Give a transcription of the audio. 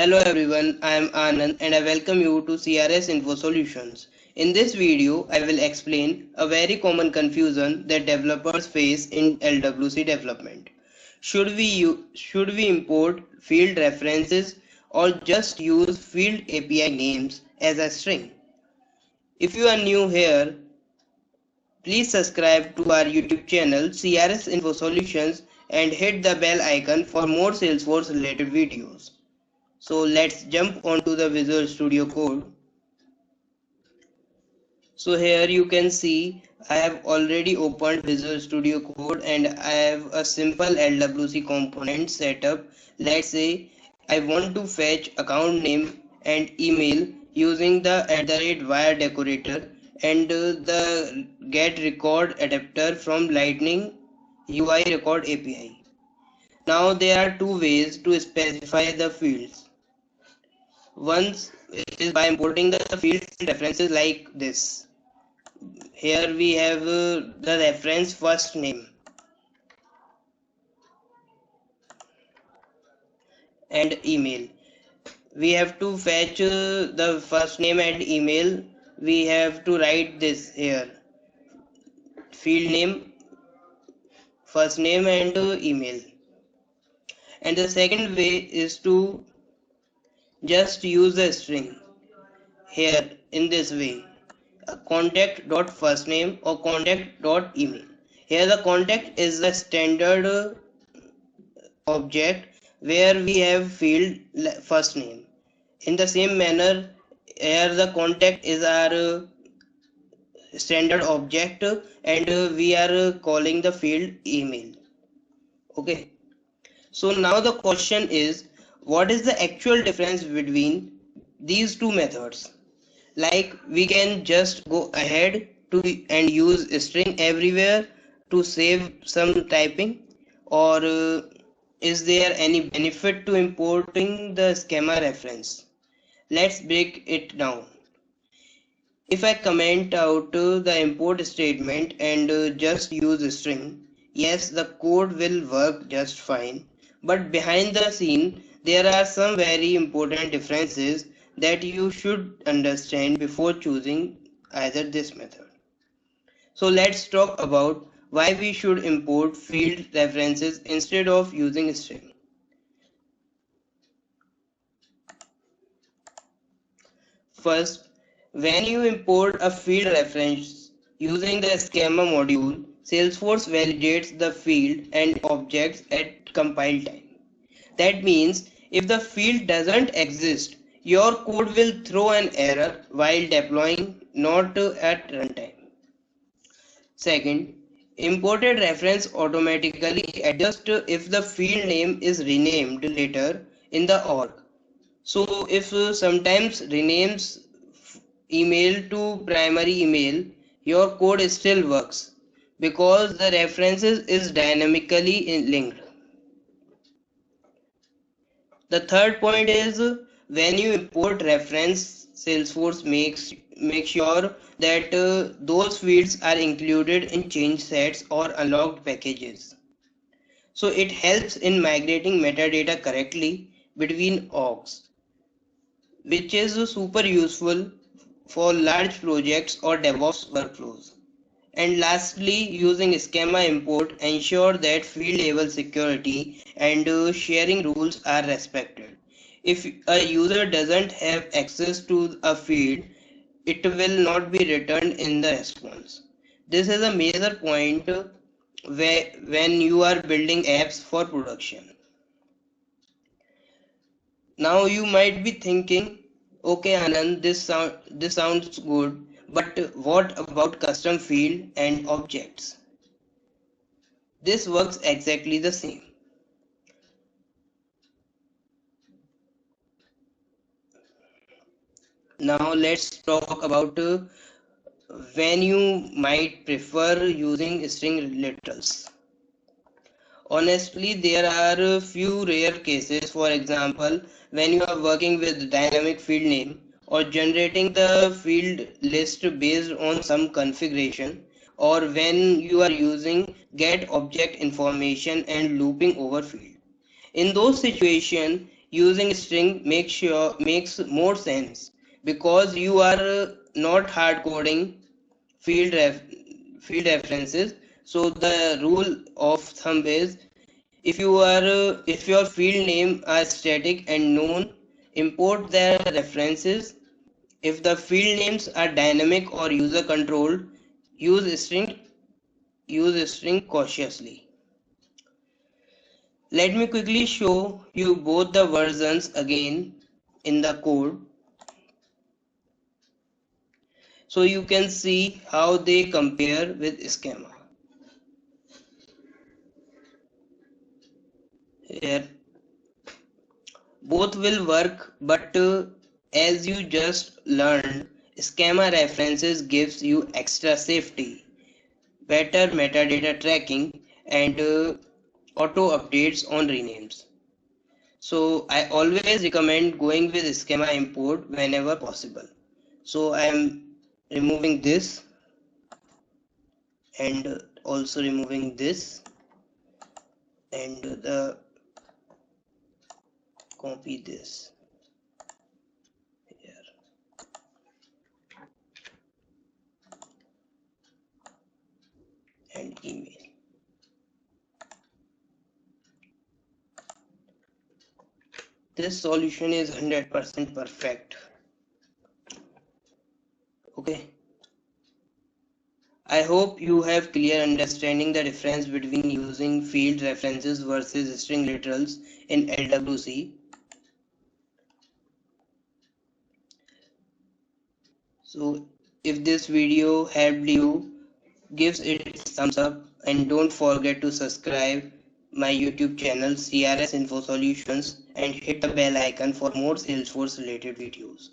Hello everyone, I am Anand and I welcome you to CRS Info Solutions. In this video, I will explain a very common confusion that developers face in LWC development. Should we import field references or just use field API names as a string? If you are new here, please subscribe to our YouTube channel CRS Info Solutions and hit the bell icon for more Salesforce related videos. So let's jump onto the Visual Studio Code. So here you can see I have already opened Visual Studio Code and I have a simple LWC component setup. Let's say I want to fetch account name and email using the @wire decorator and the get record adapter from Lightning UI record API. Now there are two ways to specify the fields. One is by importing the field references like this. Here we have the reference first name and email. We have to fetch the first name and email. We have to write this here. Field name, first name and email. And the second way is to just use a string here in this way. Contact.firstname or contact.email. Here the contact is the standard object where we have field first name. In the same manner, here the contact is our standard object and we are calling the field email. Okay. So now the question is, what is the actual difference between these two methods? Like we can just go ahead to and use string everywhere to save some typing, or is there any benefit to importing the schema reference? Let's break it down. If I comment out the import statement and just use string, yes, the code will work just fine, but behind the scene there are some very important differences that you should understand before choosing either this method. So let's talk about why we should import field references instead of using string. First, when you import a field reference using the schema module, Salesforce validates the field and objects at compile time. That means if the field doesn't exist, your code will throw an error while deploying, not at runtime. Second, imported reference automatically adjusts if the field name is renamed later in the org. So if sometimes renames email to primary email, your code still works because the references is dynamically linked. The third point is when you import reference, Salesforce makes sure that those fields are included in change sets or unlocked packages. So it helps in migrating metadata correctly between orgs, which is super useful for large projects or DevOps workflows. And lastly, using schema import ensure that field level security and sharing rules are respected. If a user doesn't have access to a field, it will not be returned in the response. This is a major point when you are building apps for production. Now you might be thinking, okay Anand, this sounds good, but what about custom field and objects? This works exactly the same. Now let's talk about when you might prefer using string literals. Honestly, there are a few rare cases. For example, when you are working with dynamic field name or generating the field list based on some configuration, or when you are using get object information and looping over field. In those situations, using string makes more sense because you are not hard coding field ref, field references. So the rule of thumb is if your field name are static and known, import their references. If the field names are dynamic or user controlled, use string use string cautiously. Let me quickly show you both the versions again in the code so you can see how they compare with schema. Here both will work, but as you just learned, schema references gives you extra safety, better metadata tracking, and auto updates on renames. So I always recommend going with schema import whenever possible. So I am removing this and also removing this and the copy this here and email. This solution is 100% perfect. Okay. I hope you have clear understanding the difference between using field references versus string literals in LWC. So if this video helped you, give it a thumbs up and don't forget to subscribe my YouTube channel CRS Info Solutions and hit the bell icon for more Salesforce related videos.